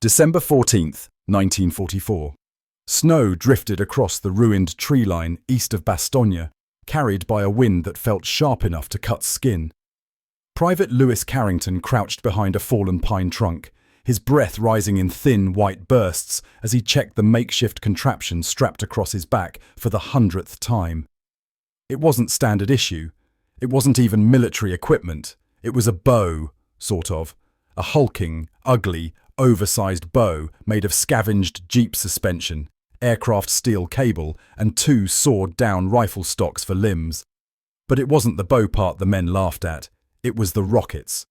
December 14th, 1944. Snow drifted across the ruined tree line east of Bastogne, carried by a wind that felt sharp enough to cut skin. Private Lewis Carrington crouched behind a fallen pine trunk, his breath rising in thin, white bursts as he checked the makeshift contraption strapped across his back for the 100th time. It wasn't standard issue. It wasn't even military equipment. It was a bow, sort of. A hulking, ugly, oversized bow made of scavenged Jeep suspension, aircraft steel cable, and two sawed-down rifle stocks for limbs. But it wasn't the bow part the men laughed at. It was the rockets.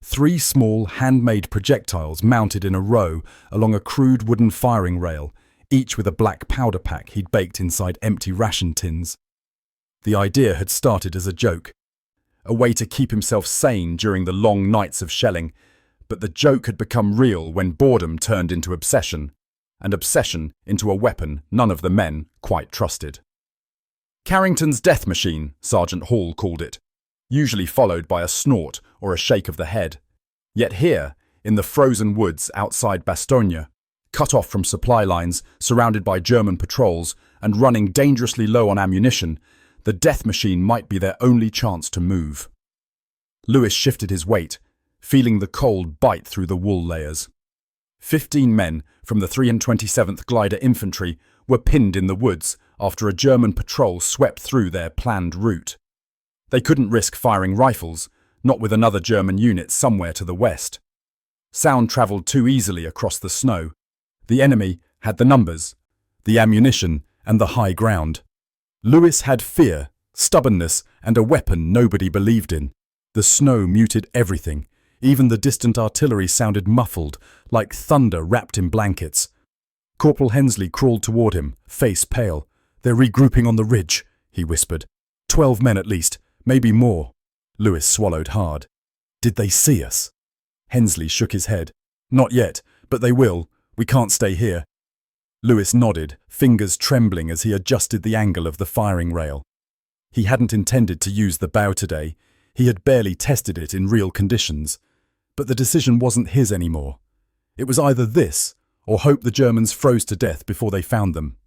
3 small, handmade projectiles mounted in a row along a crude wooden firing rail, each with a black powder pack he'd baked inside empty ration tins. The idea had started as a joke, a way to keep himself sane during the long nights of shelling, but the joke had become real when boredom turned into obsession, and obsession into a weapon none of the men quite trusted. Carrington's death machine, Sergeant Hall called it, usually followed by a snort or a shake of the head. Yet here, in the frozen woods outside Bastogne, cut off from supply lines, surrounded by German patrols, and running dangerously low on ammunition, the death machine might be their only chance to move. Lewis shifted his weight, feeling the cold bite through the wool layers. 15 men from the 327th Glider Infantry were pinned in the woods after a German patrol swept through their planned route. They couldn't risk firing rifles, not with another German unit somewhere to the west. Sound travelled too easily across the snow. The enemy had the numbers, the ammunition, and the high ground. Lewis had fear, stubbornness, and a weapon nobody believed in. The snow muted everything. Even the distant artillery sounded muffled, like thunder wrapped in blankets. Corporal Hensley crawled toward him, face pale. "They're regrouping on the ridge," he whispered. 12 men at least, maybe more. Lewis swallowed hard. "Did they see us?" Hensley shook his head. "Not yet, but they will. We can't stay here." Lewis nodded, fingers trembling as he adjusted the angle of the firing rail. He hadn't intended to use the bow today. He had barely tested it in real conditions. But the decision wasn't his anymore. It was either this, or hope the Germans froze to death before they found them.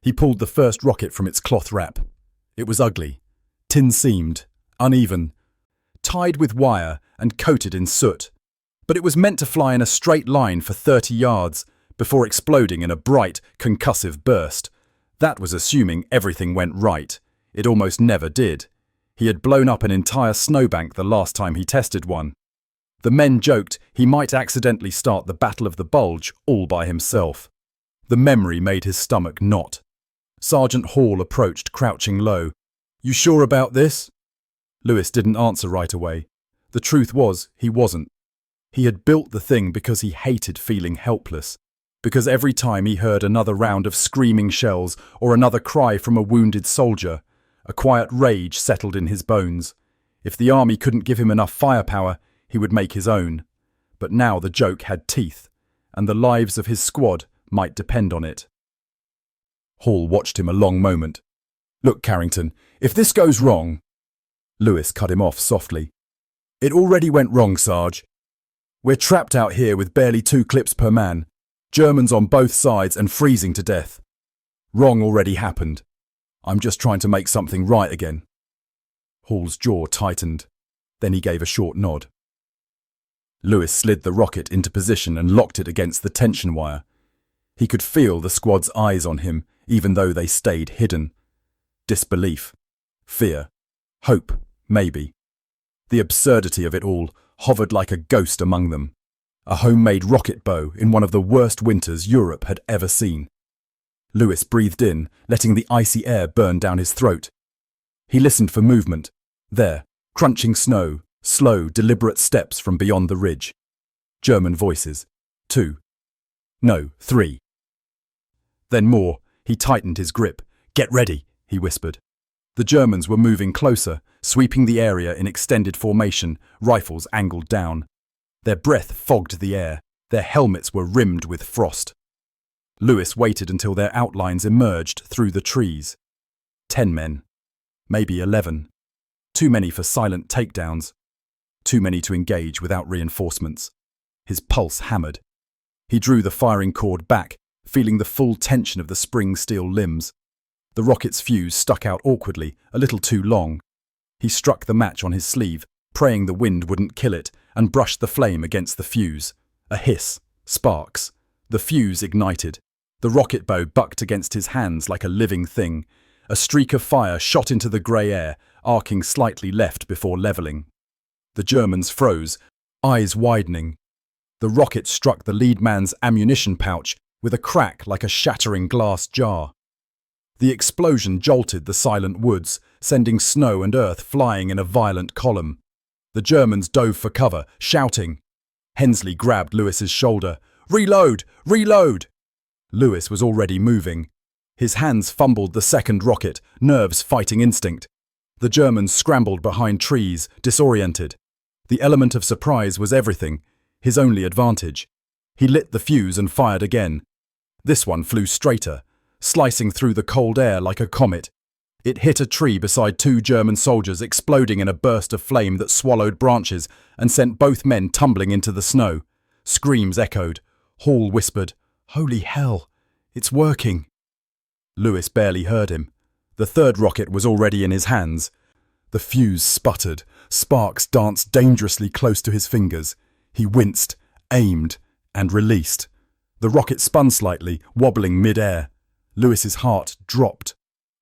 He pulled the first rocket from its cloth wrap. It was ugly, tin-seamed, uneven, tied with wire and coated in soot. But it was meant to fly in a straight line for 30 yards before exploding in a bright, concussive burst. That was assuming everything went right. It almost never did. He had blown up an entire snowbank the last time he tested one. The men joked he might accidentally start the Battle of the Bulge all by himself. The memory made his stomach knot. Sergeant Hall approached, crouching low. "You sure about this?" Lewis didn't answer right away. The truth was, he wasn't. He had built the thing because he hated feeling helpless, because every time he heard another round of screaming shells or another cry from a wounded soldier, a quiet rage settled in his bones. If the army couldn't give him enough firepower, he would make his own. But now the joke had teeth, and the lives of his squad might depend on it. Hall watched him a long moment. "Look, Carrington, if this goes wrong—" Lewis cut him off softly. "It already went wrong, Sarge. We're trapped out here with barely 2 clips per man, Germans on both sides and freezing to death. Wrong already happened. I'm just trying to make something right again." Hall's jaw tightened. Then he gave a short nod. Lewis slid the rocket into position and locked it against the tension wire. He could feel the squad's eyes on him, even though they stayed hidden. Disbelief, fear, hope, maybe. The absurdity of it all hovered like a ghost among them. A homemade rocket bow in one of the worst winters Europe had ever seen. Lewis breathed in, letting the icy air burn down his throat. He listened for movement. There, crunching snow, slow, deliberate steps from beyond the ridge. German voices. 2. No, 3. Then more. He tightened his grip. "Get ready," he whispered. The Germans were moving closer, sweeping the area in extended formation, rifles angled down. Their breath fogged the air. Their helmets were rimmed with frost. Lewis waited until their outlines emerged through the trees. 10 men. Maybe 11. Too many for silent takedowns. Too many to engage without reinforcements. His pulse hammered. He drew the firing cord back, feeling the full tension of the spring steel limbs. The rocket's fuse stuck out awkwardly, a little too long. He struck the match on his sleeve, praying the wind wouldn't kill it, and brushed the flame against the fuse. A hiss, sparks. The fuse ignited. The rocket bow bucked against his hands like a living thing. A streak of fire shot into the grey air, arcing slightly left before levelling. The Germans froze, eyes widening. The rocket struck the lead man's ammunition pouch with a crack like a shattering glass jar. The explosion jolted the silent woods, sending snow and earth flying in a violent column. The Germans dove for cover, shouting. Hensley grabbed Lewis's shoulder. "Reload! Reload!" Lewis was already moving. His hands fumbled the second rocket, nerves fighting instinct. The Germans scrambled behind trees, disoriented. The element of surprise was everything, his only advantage. He lit the fuse and fired again. This one flew straighter, slicing through the cold air like a comet. It hit a tree beside two German soldiers, exploding in a burst of flame that swallowed branches and sent both men tumbling into the snow. Screams echoed. Hall whispered, "Holy hell, it's working." Lewis barely heard him. The third rocket was already in his hands. The fuse sputtered. Sparks danced dangerously close to his fingers. He winced, aimed, and released. The rocket spun slightly, wobbling mid-air. Lewis's heart dropped.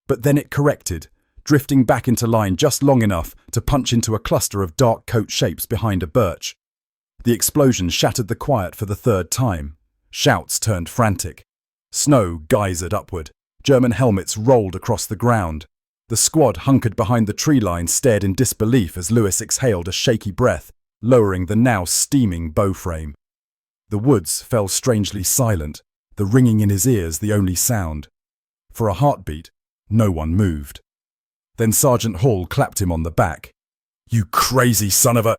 But then it corrected, drifting back into line just long enough to punch into a cluster of dark coat shapes behind a birch. The explosion shattered the quiet for the third time. Shouts turned frantic. Snow geysered upward. German helmets rolled across the ground. The squad hunkered behind the tree line stared in disbelief as Lewis exhaled a shaky breath, lowering the now steaming bow frame. The woods fell strangely silent, the ringing in his ears the only sound. For a heartbeat, no one moved. Then Sergeant Hall clapped him on the back. "You crazy son of a—"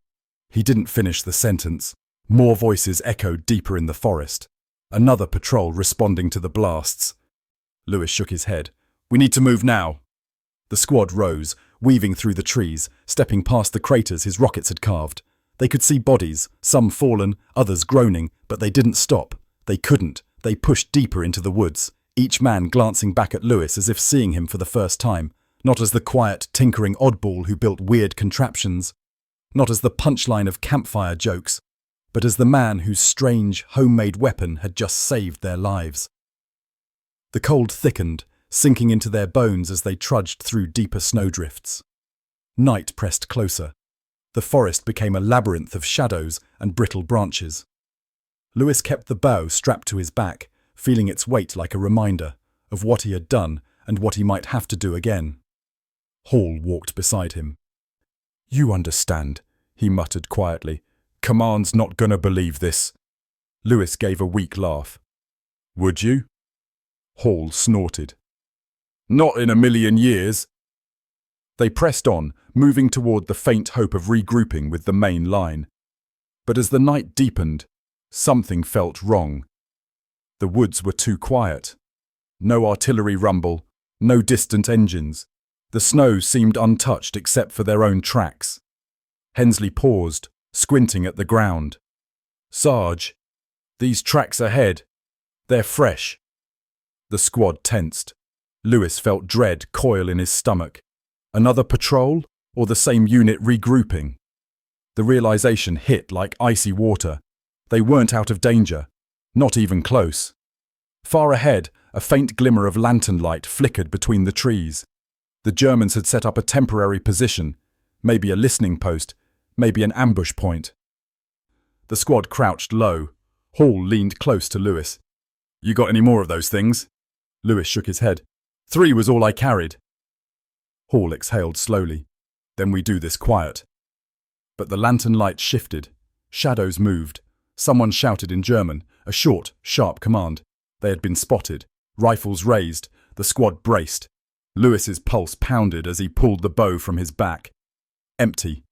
He didn't finish the sentence. More voices echoed deeper in the forest. Another patrol responding to the blasts. Lewis shook his head. "We need to move now." The squad rose, weaving through the trees, stepping past the craters his rockets had carved. They could see bodies, some fallen, others groaning, but they didn't stop. They couldn't. They pushed deeper into the woods, each man glancing back at Lewis as if seeing him for the first time, not as the quiet, tinkering oddball who built weird contraptions, not as the punchline of campfire jokes, but as the man whose strange, homemade weapon had just saved their lives. The cold thickened, sinking into their bones as they trudged through deeper snowdrifts. Night pressed closer. The forest became a labyrinth of shadows and brittle branches. Lewis kept the bow strapped to his back, feeling its weight like a reminder of what he had done and what he might have to do again. Hall walked beside him. "You understand," he muttered quietly. "Command's not gonna believe this." Lewis gave a weak laugh. "Would you?" Hall snorted. "Not in a million years." They pressed on, moving toward the faint hope of regrouping with the main line. But as the night deepened, something felt wrong. The woods were too quiet. No artillery rumble, no distant engines. The snow seemed untouched except for their own tracks. Hensley paused, squinting at the ground. "Sarge, these tracks ahead, they're fresh." The squad tensed. Lewis felt dread coil in his stomach. Another patrol, or the same unit regrouping? The realization hit like icy water. They weren't out of danger, not even close. Far ahead, a faint glimmer of lantern light flickered between the trees. The Germans had set up a temporary position, maybe a listening post, maybe an ambush point. The squad crouched low. Hall leaned close to Lewis. "You got any more of those things?" Lewis shook his head. "3 was all I carried." Hall exhaled slowly. "Then we do this quiet." But the lantern light shifted. Shadows moved. Someone shouted in German, a short, sharp command. They had been spotted. Rifles raised. The squad braced. Lewis's pulse pounded as he pulled the bow from his back. Empty.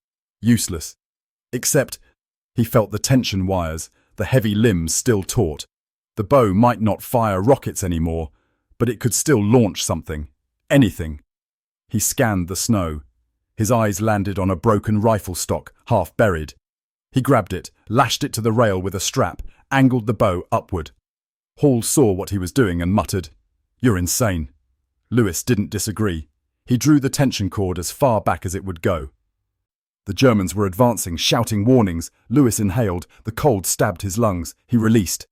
Useless. Except he felt the tension wires, the heavy limbs still taut. The bow might not fire rockets anymore, but it could still launch something. Anything. He scanned the snow. His eyes landed on a broken rifle stock, half buried. He grabbed it, lashed it to the rail with a strap, angled the bow upward. Hall saw what he was doing and muttered, "You're insane." Lewis didn't disagree. He drew the tension cord as far back as it would go. The Germans were advancing, shouting warnings. Lewis inhaled. The cold stabbed his lungs. He released.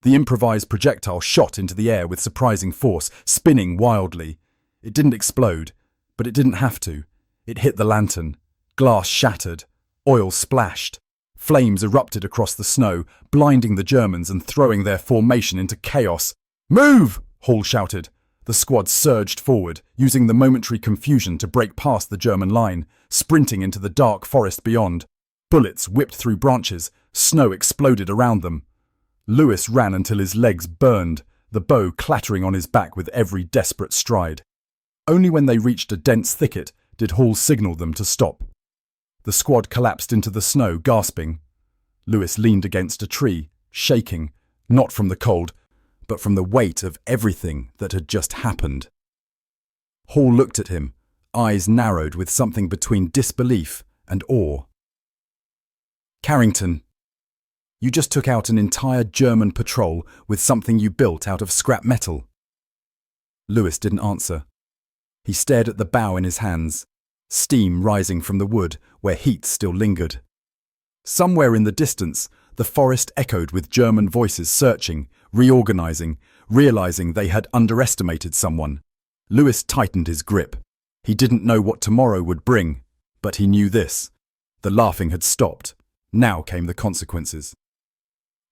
The improvised projectile shot into the air with surprising force, spinning wildly. It didn't explode, but it didn't have to. It hit the lantern. Glass shattered. Oil splashed. Flames erupted across the snow, blinding the Germans and throwing their formation into chaos. "Move!" Hall shouted. The squad surged forward, using the momentary confusion to break past the German line, sprinting into the dark forest beyond. Bullets whipped through branches. Snow exploded around them. Lewis ran until his legs burned, the bow clattering on his back with every desperate stride. Only when they reached a dense thicket did Hall signal them to stop. The squad collapsed into the snow, gasping. Lewis leaned against a tree, shaking, not from the cold, but from the weight of everything that had just happened. Hall looked at him, eyes narrowed with something between disbelief and awe. "Carrington, you just took out an entire German patrol with something you built out of scrap metal." Lewis didn't answer. He stared at the bow in his hands, steam rising from the wood where heat still lingered. Somewhere in the distance, the forest echoed with German voices searching, reorganizing, realizing they had underestimated someone. Lewis tightened his grip. He didn't know what tomorrow would bring, but he knew this. The laughing had stopped. Now came the consequences.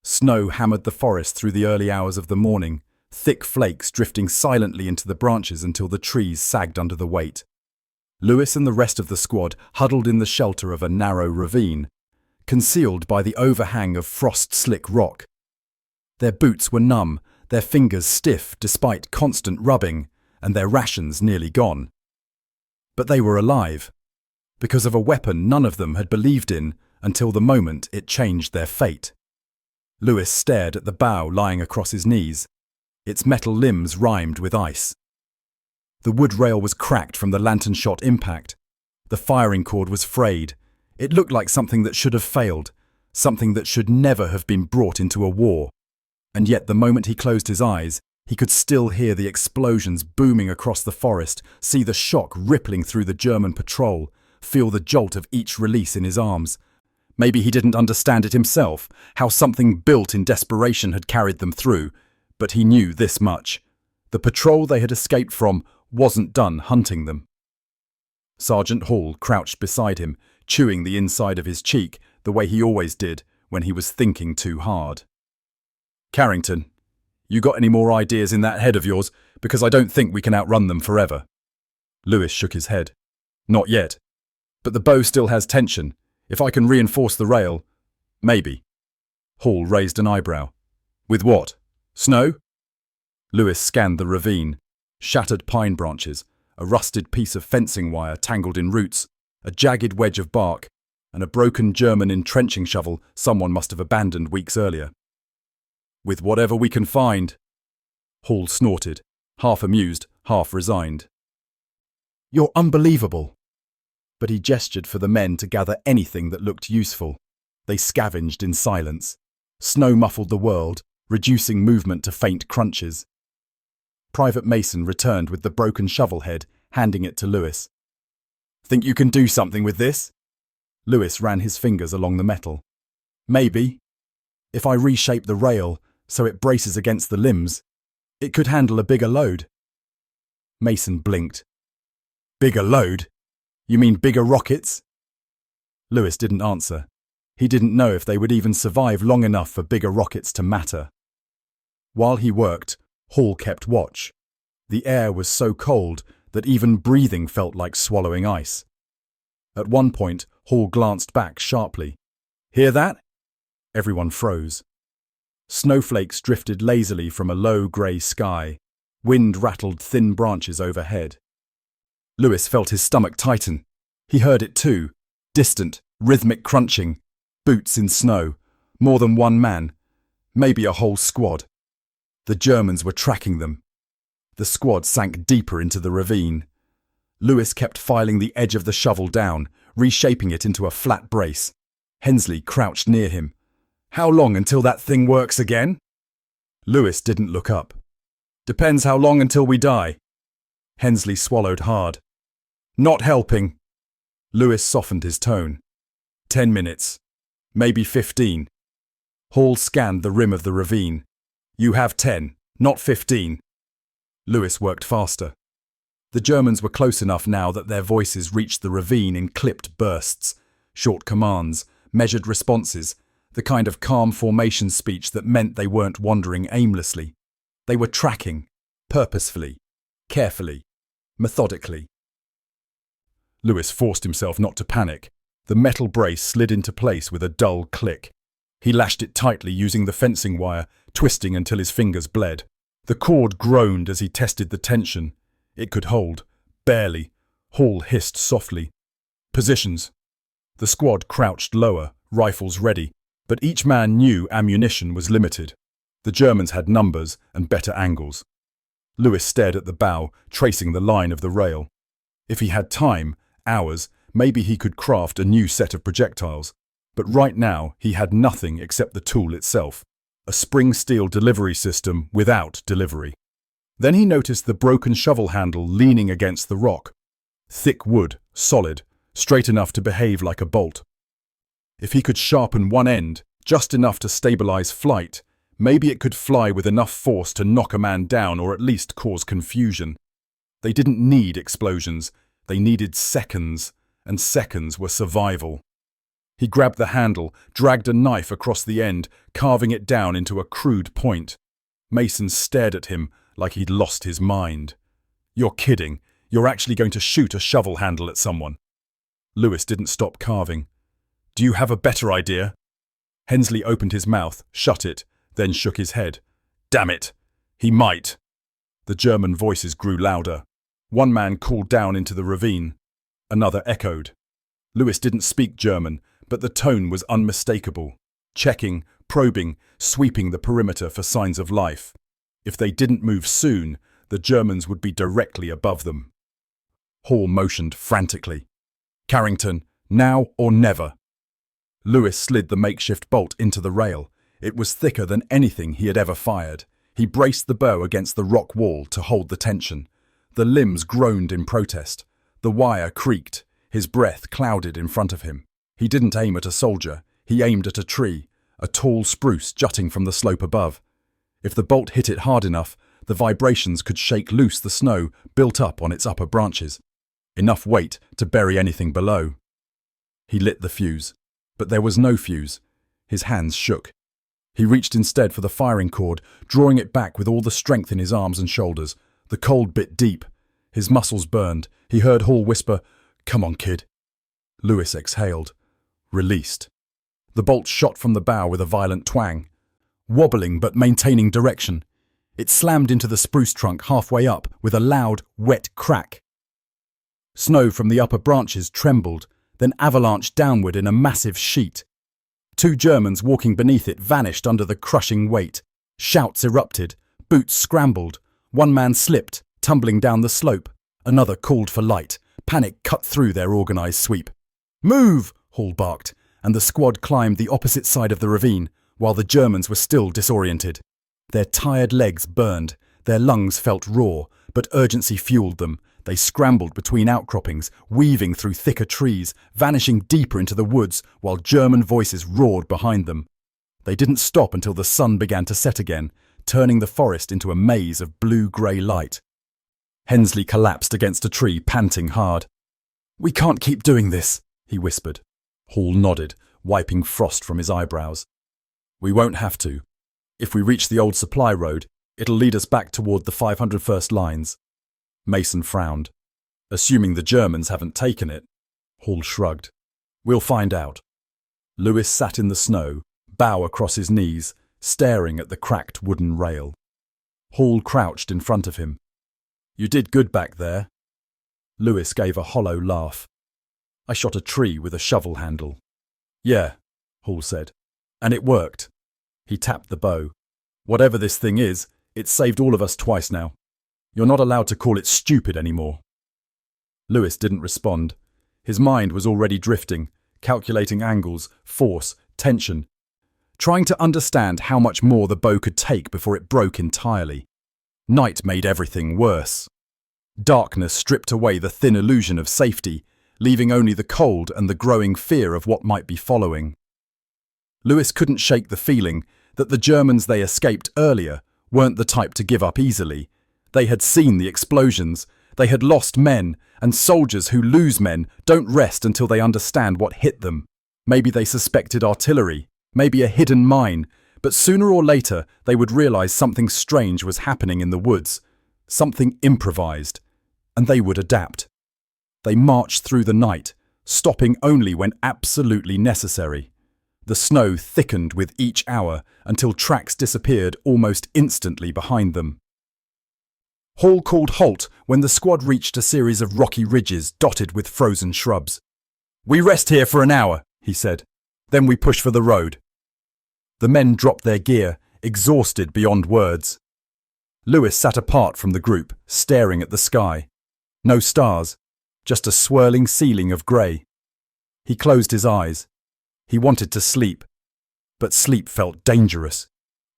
Snow hammered the forest through the early hours of the morning, thick flakes drifting silently into the branches until the trees sagged under the weight. Lewis and the rest of the squad huddled in the shelter of a narrow ravine, concealed by the overhang of frost-slick rock. Their boots were numb, their fingers stiff despite constant rubbing, and their rations nearly gone. But they were alive, because of a weapon none of them had believed in until the moment it changed their fate. Lewis stared at the bough lying across his knees. Its metal limbs rimed with ice. The wood rail was cracked from the lantern-shot impact. The firing cord was frayed. It looked like something that should have failed, something that should never have been brought into a war. And yet the moment he closed his eyes, he could still hear the explosions booming across the forest, see the shock rippling through the German patrol, feel the jolt of each release in his arms. Maybe he didn't understand it himself, how something built in desperation had carried them through, but he knew this much. The patrol they had escaped from wasn't done hunting them. Sergeant Hall crouched beside him, chewing the inside of his cheek the way he always did when he was thinking too hard. "Carrington, you got any more ideas in that head of yours? Because I don't think we can outrun them forever." Lewis shook his head. "Not yet. But the bow still has tension. If I can reinforce the rail, maybe." Hall raised an eyebrow. "With what? Snow?" Lewis scanned the ravine. Shattered pine branches, a rusted piece of fencing wire tangled in roots, a jagged wedge of bark, and a broken German entrenching shovel someone must have abandoned weeks earlier. "With whatever we can find." Hall snorted, half amused, half resigned. "You're unbelievable." But he gestured for the men to gather anything that looked useful. They scavenged in silence. Snow muffled the world, reducing movement to faint crunches. Private Mason returned with the broken shovel head, handing it to Lewis. "Think you can do something with this?" Lewis ran his fingers along the metal. "Maybe. If I reshape the rail so it braces against the limbs, it could handle a bigger load." Mason blinked. "Bigger load? You mean bigger rockets?" Lewis didn't answer. He didn't know if they would even survive long enough for bigger rockets to matter. While he worked, Hall kept watch. The air was so cold that even breathing felt like swallowing ice. At one point, Hall glanced back sharply. "Hear that?" Everyone froze. Snowflakes drifted lazily from a low grey sky. Wind rattled thin branches overhead. Lewis felt his stomach tighten. He heard it too, distant, rhythmic crunching, boots in snow, more than one man, maybe a whole squad. The Germans were tracking them. The squad sank deeper into the ravine. Lewis kept filing the edge of the shovel down, reshaping it into a flat brace. Hensley crouched near him. How long until that thing works again? Lewis didn't look up. Depends how long until we die. Hensley swallowed hard. Not helping. Lewis softened his tone. 10 minutes. Maybe 15. Hall scanned the rim of the ravine. You have 10, not 15. Lewis worked faster. The Germans were close enough now that their voices reached the ravine in clipped bursts, short commands, measured responses, the kind of calm formation speech that meant they weren't wandering aimlessly. They were tracking, purposefully, carefully, methodically. Lewis forced himself not to panic. The metal brace slid into place with a dull click. He lashed it tightly using the fencing wire, twisting until his fingers bled. The cord groaned as he tested the tension. It could hold, barely. Hall hissed softly. Positions. The squad crouched lower, rifles ready, but each man knew ammunition was limited. The Germans had numbers and better angles. Lewis stared at the bow, tracing the line of the rail. If he had time, hours, maybe he could craft a new set of projectiles. But right now, he had nothing except the tool itself. A spring steel delivery system without delivery. Then he noticed the broken shovel handle leaning against the rock. Thick wood, solid, straight enough to behave like a bolt. If he could sharpen one end, just enough to stabilize flight, maybe it could fly with enough force to knock a man down or at least cause confusion. They didn't need explosions, they needed seconds, and seconds were survival. He grabbed the handle, dragged a knife across the end, carving it down into a crude point. Mason stared at him like he'd lost his mind. You're kidding. You're actually going to shoot a shovel handle at someone. Lewis didn't stop carving. Do you have a better idea? Hensley opened his mouth, shut it, then shook his head. Damn it. He might. The German voices grew louder. One man called down into the ravine. Another echoed. Lewis didn't speak German, but the tone was unmistakable. Checking, probing, sweeping the perimeter for signs of life. If they didn't move soon, the Germans would be directly above them. Hall motioned frantically. Carrington, now or never. Lewis slid the makeshift bolt into the rail. It was thicker than anything he had ever fired. He braced the bow against the rock wall to hold the tension. The limbs groaned in protest. The wire creaked. His breath clouded in front of him. He didn't aim at a soldier. He aimed at a tree, a tall spruce jutting from the slope above. If the bolt hit it hard enough, the vibrations could shake loose the snow built up on its upper branches. Enough weight to bury anything below. He lit the fuse, but there was no fuse. His hands shook. He reached instead for the firing cord, drawing it back with all the strength in his arms and shoulders. The cold bit deep. His muscles burned. He heard Hall whisper, "Come on, kid." Lewis exhaled. Released. The bolt shot from the bow with a violent twang. Wobbling but maintaining direction. It slammed into the spruce trunk halfway up with a loud, wet crack. Snow from the upper branches trembled, then avalanched downward in a massive sheet. Two Germans walking beneath it vanished under the crushing weight. Shouts erupted. Boots scrambled. One man slipped, tumbling down the slope. Another called for light. Panic cut through their organized sweep. "Move!" Hall barked, and the squad climbed the opposite side of the ravine, while the Germans were still disoriented. Their tired legs burned. Their lungs felt raw, but urgency fueled them. They scrambled between outcroppings, weaving through thicker trees, vanishing deeper into the woods, while German voices roared behind them. They didn't stop until the sun began to set again, turning the forest into a maze of blue-grey light. Hensley collapsed against a tree, panting hard. "We can't keep doing this," he whispered. Hall nodded, wiping frost from his eyebrows. "We won't have to. If we reach the old supply road, it'll lead us back toward the 501st Lines." Mason frowned. "Assuming the Germans haven't taken it." Hall shrugged. "We'll find out." Lewis sat in the snow, bow across his knees, staring at the cracked wooden rail. Hall crouched in front of him. "You did good back there." Lewis gave a hollow laugh. "I shot a tree with a shovel handle." "Yeah," Hall said. "And it worked." He tapped the bow. "Whatever this thing is, it's saved all of us twice now. You're not allowed to call it stupid anymore." Lewis didn't respond. His mind was already drifting, calculating angles, force, tension. trying to understand how much more the bow could take before it broke entirely. Night made everything worse. Darkness stripped away the thin illusion of safety, leaving only the cold and the growing fear of what might be following. Lewis couldn't shake the feeling that the Germans they escaped earlier weren't the type to give up easily. They had seen the explosions, they had lost men, and soldiers who lose men don't rest until they understand what hit them. Maybe they suspected artillery, maybe a hidden mine, but sooner or later they would realize something strange was happening in the woods, something improvised, and they would adapt. They marched through the night, stopping only when absolutely necessary. The snow thickened with each hour until tracks disappeared almost instantly behind them. Hall called halt when the squad reached a series of rocky ridges dotted with frozen shrubs. "We rest here for an hour," he said. "Then we push for the road." The men dropped their gear, exhausted beyond words. Lewis sat apart from the group, staring at the sky. No stars, just a swirling ceiling of grey. He closed his eyes. He wanted to sleep, but sleep felt dangerous.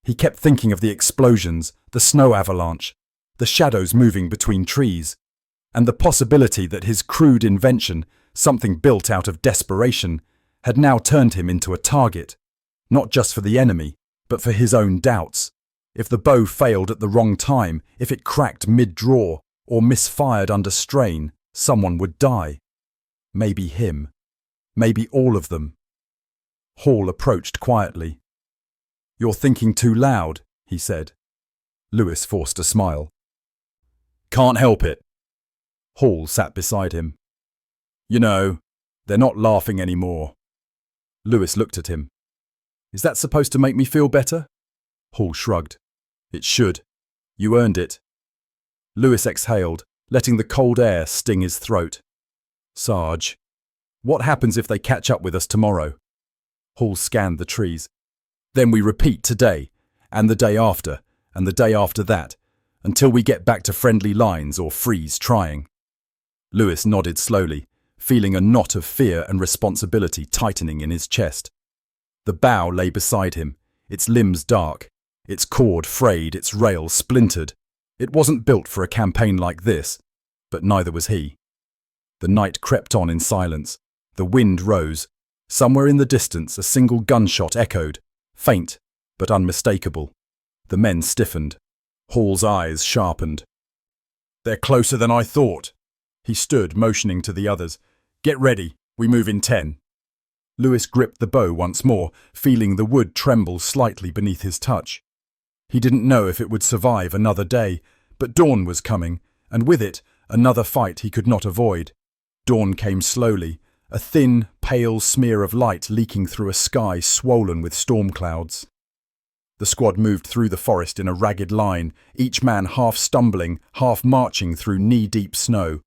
He kept thinking of the explosions, the snow avalanche, the shadows moving between trees, and the possibility that his crude invention, something built out of desperation, had now turned him into a target, not just for the enemy, but for his own doubts. If the bow failed at the wrong time, if it cracked mid-draw, or misfired under strain, someone would die. Maybe him. Maybe all of them. Hall approached quietly. "You're thinking too loud," he said. Lewis forced a smile. "Can't help it." Hall sat beside him. "You know, they're not laughing anymore." Lewis looked at him. "Is that supposed to make me feel better?" Hall shrugged. "It should. You earned it." Lewis exhaled, letting the cold air sting his throat. "Sarge, what happens if they catch up with us tomorrow?" Hall scanned the trees. "Then we repeat today, and the day after, and the day after that, until we get back to friendly lines or freeze trying." Lewis nodded slowly, feeling a knot of fear and responsibility tightening in his chest. The bow lay beside him, its limbs dark, its cord frayed, its rail splintered. It wasn't built for a campaign like this, but neither was he. The night crept on in silence. The wind rose. Somewhere in the distance a single gunshot echoed, faint but unmistakable. The men stiffened. Hall's eyes sharpened. "They're closer than I thought." He stood, motioning to the others. "Get ready, we move in 10. Lewis gripped the bow once more, feeling the wood tremble slightly beneath his touch. He didn't know if it would survive another day, but dawn was coming, and with it, another fight he could not avoid. Dawn came slowly, a thin, pale smear of light leaking through a sky swollen with storm clouds. The squad moved through the forest in a ragged line, each man half stumbling, half marching through knee-deep snow.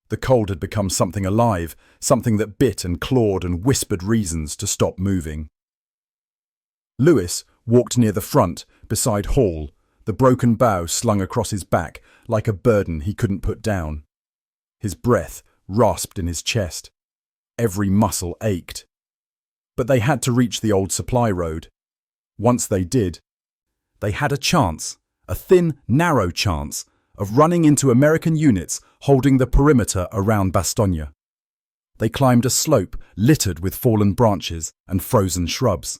The cold had become something alive, something that bit and clawed and whispered reasons to stop moving. Lewis walked near the front, beside Hall, the broken bow slung across his back like a burden he couldn't put down. His breath rasped in his chest. Every muscle ached. But they had to reach the old supply road. Once they did, they had a chance, a thin, narrow chance, of running into American units holding the perimeter around Bastogne. They climbed a slope littered with fallen branches and frozen shrubs.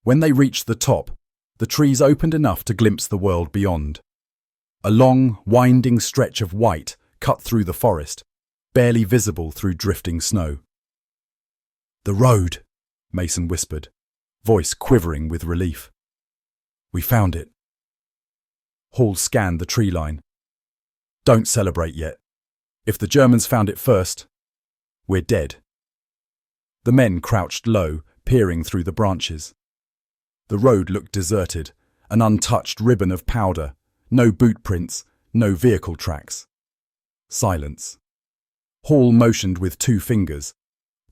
When they reached the top, the trees opened enough to glimpse the world beyond. A long, winding stretch of white cut through the forest, barely visible through drifting snow. "The road," Mason whispered, voice quivering with relief. "We found it." Hall scanned the tree line. "Don't celebrate yet. If the Germans found it first, we're dead." The men crouched low, peering through the branches. The road looked deserted, an untouched ribbon of powder, no boot prints, no vehicle tracks. Silence. Hall motioned with 2 fingers.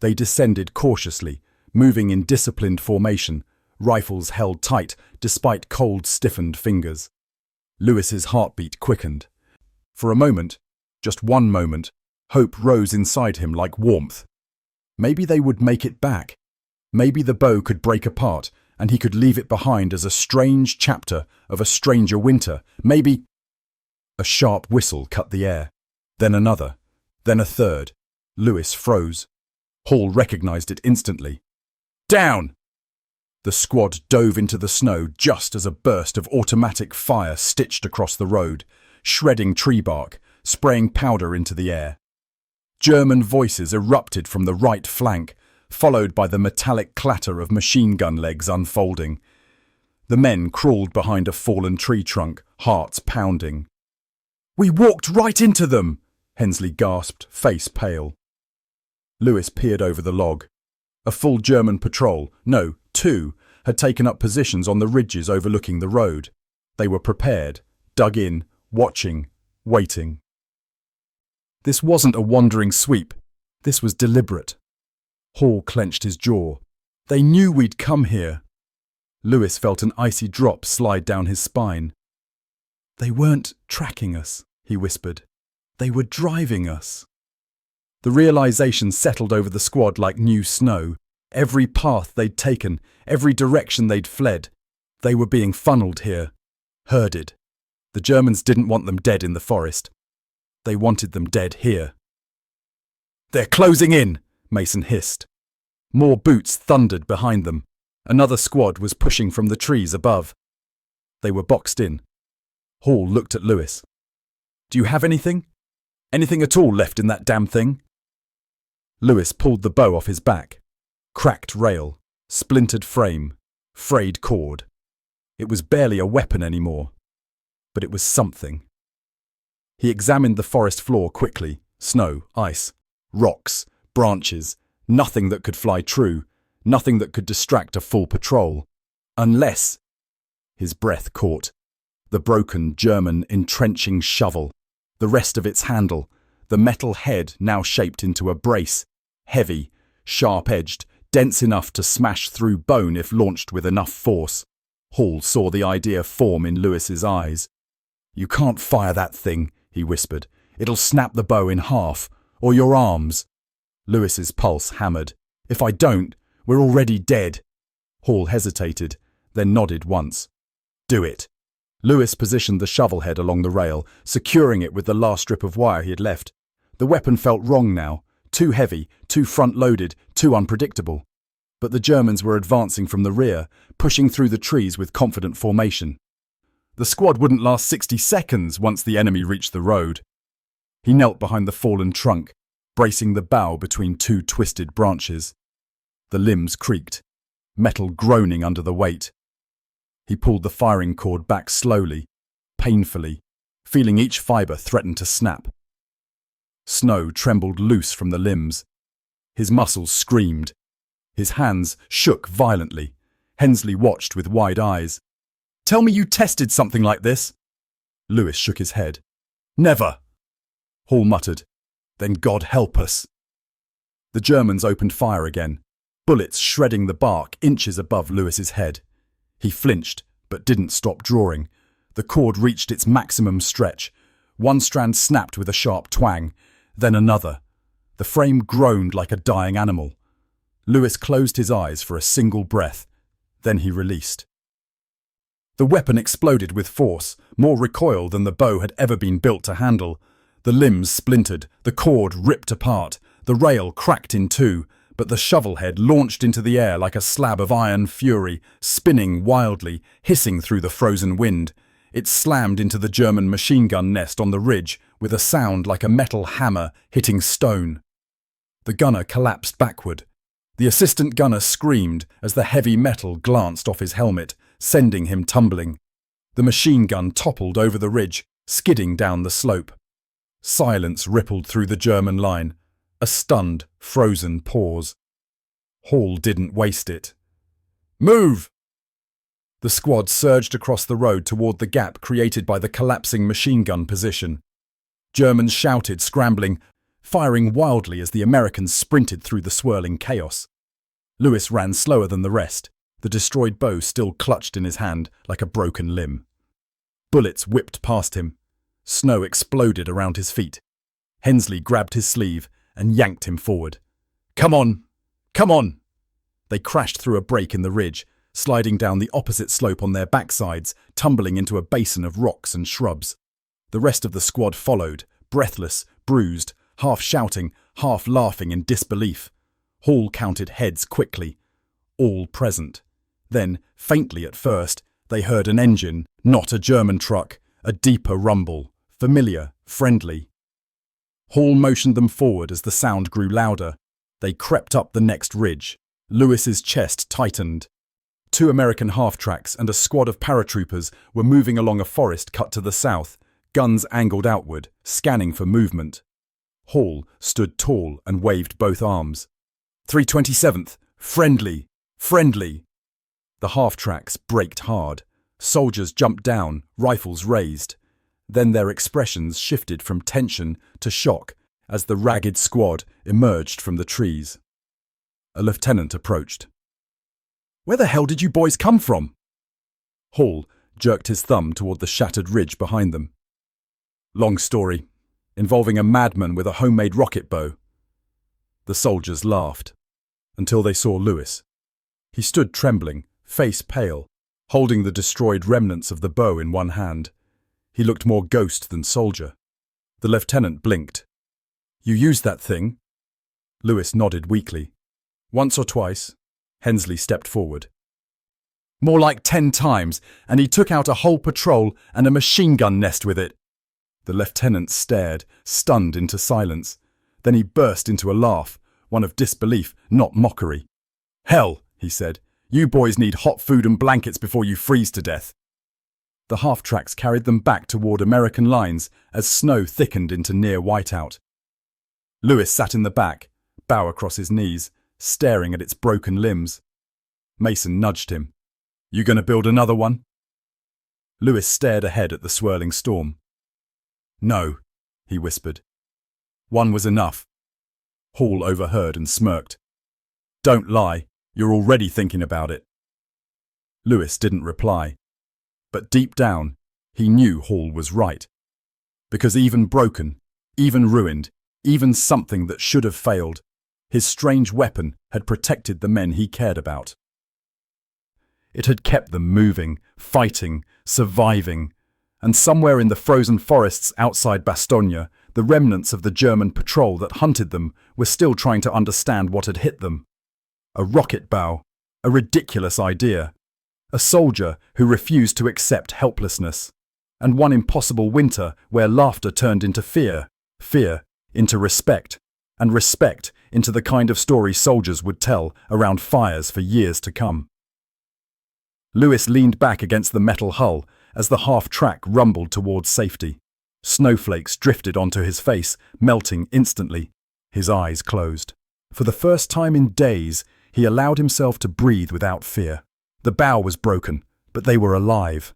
They descended cautiously, moving in disciplined formation, rifles held tight despite cold, stiffened fingers. Lewis's heartbeat quickened. For a moment, just one moment, hope rose inside him like warmth. Maybe they would make it back. Maybe the bow could break apart and he could leave it behind as a strange chapter of a stranger winter. Maybe... A sharp whistle cut the air. Then another. Then a third. Lewis froze. Hall recognized it instantly. Down! The squad dove into the snow just as a burst of automatic fire stitched across the road, shredding tree bark, spraying powder into the air. German voices erupted from the right flank, followed by the metallic clatter of machine gun legs unfolding. The men crawled behind a fallen tree trunk, hearts pounding. "We walked right into them!" Hensley gasped, face pale. Lewis peered over the log. A full German patrol, no, two, had taken up positions on the ridges overlooking the road. They were prepared, dug in, watching, waiting. This wasn't a wandering sweep. This was deliberate. Hall clenched his jaw. They knew we'd come here. Lewis felt an icy drop slide down his spine. They weren't tracking us, he whispered. They were driving us. The realization settled over the squad like new snow. Every path they'd taken, every direction they'd fled, they were being funneled here, herded. The Germans didn't want them dead in the forest. They wanted them dead here. "They're closing in," Mason hissed. More boots thundered behind them. Another squad was pushing from the trees above. They were boxed in. Hall looked at Lewis. "Do you have anything? Anything at all left in that damn thing?" Lewis pulled the bow off his back. Cracked rail, splintered frame, frayed cord. It was barely a weapon anymore, but it was something. He examined the forest floor quickly. Snow, ice, rocks, branches, nothing that could fly true, nothing that could distract a full patrol. Unless... His breath caught. The broken German entrenching shovel, the rest of its handle, the metal head now shaped into a brace, heavy, sharp-edged, dense enough to smash through bone if launched with enough force. Hall saw the idea form in Lewis's eyes. "You can't fire that thing," he whispered. "It'll snap the bow in half, or your arms." Lewis's pulse hammered. "If I don't, we're already dead." Hall hesitated, then nodded once. "Do it." Lewis positioned the shovel head along the rail, securing it with the last strip of wire he had left. The weapon felt wrong now. Too heavy, too front-loaded, too unpredictable. But the Germans were advancing from the rear, pushing through the trees with confident formation. The squad wouldn't last 60 seconds once the enemy reached the road. He knelt behind the fallen trunk, bracing the bow between two twisted branches. The limbs creaked, metal groaning under the weight. He pulled the firing cord back slowly, painfully, feeling each fibre threaten to snap. Snow trembled loose from the limbs. His muscles screamed. His hands shook violently. Hensley watched with wide eyes. "Tell me you tested something like this." Lewis shook his head. "Never." Hall muttered. "Then God help us." The Germans opened fire again, bullets shredding the bark inches above Lewis's head. He flinched, but didn't stop drawing. The cord reached its maximum stretch. One strand snapped with a sharp twang, then another. The frame groaned like a dying animal. Lewis closed his eyes for a single breath. Then he released. The weapon exploded with force, more recoil than the bow had ever been built to handle. The limbs splintered, the cord ripped apart, the rail cracked in two, but the shovel head launched into the air like a slab of iron fury, spinning wildly, hissing through the frozen wind. It slammed into the German machine gun nest on the ridge with a sound like a metal hammer hitting stone. The gunner collapsed backward. The assistant gunner screamed as the heavy metal glanced off his helmet, sending him tumbling. The machine gun toppled over the ridge, skidding down the slope. Silence rippled through the German line, a stunned, frozen pause. Hall didn't waste it. "Move!" The squad surged across the road toward the gap created by the collapsing machine gun position. Germans shouted, scrambling, firing wildly as the Americans sprinted through the swirling chaos. Lewis ran slower than the rest, the destroyed bow still clutched in his hand like a broken limb. Bullets whipped past him. Snow exploded around his feet. Hensley grabbed his sleeve and yanked him forward. "Come on! Come on!" They crashed through a break in the ridge, sliding down the opposite slope on their backsides, tumbling into a basin of rocks and shrubs. The rest of the squad followed, breathless, bruised, half shouting, half laughing in disbelief. Hall counted heads quickly. All present. Then, faintly at first, they heard an engine, not a German truck, a deeper rumble, familiar, friendly. Hall motioned them forward as the sound grew louder. They crept up the next ridge. Lewis's chest tightened. 2 American half-tracks and a squad of paratroopers were moving along a forest cut to the south, guns angled outward, scanning for movement. Hall stood tall and waved both arms. 327th, friendly, friendly. The half-tracks braked hard. Soldiers jumped down, rifles raised. Then their expressions shifted from tension to shock as the ragged squad emerged from the trees. A lieutenant approached. "Where the hell did you boys come from?" Hall jerked his thumb toward the shattered ridge behind them. "Long story, involving a madman with a homemade rocket bow." The soldiers laughed, until they saw Lewis. He stood trembling, face pale, holding the destroyed remnants of the bow in one hand. He looked more ghost than soldier. The lieutenant blinked. "You used that thing?" Lewis nodded weakly. "Once or twice." Hensley stepped forward. "More like 10 times, and he took out a whole patrol and a machine gun nest with it." The lieutenant stared, stunned into silence. Then he burst into a laugh, one of disbelief, not mockery. "Hell," he said, "you boys need hot food and blankets before you freeze to death." The half-tracks carried them back toward American lines as snow thickened into near whiteout. Lewis sat in the back, bow across his knees, staring at its broken limbs. Mason nudged him. "You gonna build another one?" Lewis stared ahead at the swirling storm. "No," he whispered. "One was enough." Hall overheard and smirked. "Don't lie, you're already thinking about it." Lewis didn't reply. But deep down, he knew Hall was right. Because even broken, even ruined, even something that should have failed, his strange weapon had protected the men he cared about. It had kept them moving, fighting, surviving, and somewhere in the frozen forests outside Bastogne, the remnants of the German patrol that hunted them were still trying to understand what had hit them. A rocket bow, a ridiculous idea, a soldier who refused to accept helplessness, and one impossible winter where laughter turned into fear, fear into respect, and respect into the kind of story soldiers would tell around fires for years to come. Lewis leaned back against the metal hull as the half-track rumbled towards safety. Snowflakes drifted onto his face, melting instantly. His eyes closed. For the first time in days, he allowed himself to breathe without fear. The bow was broken, but they were alive.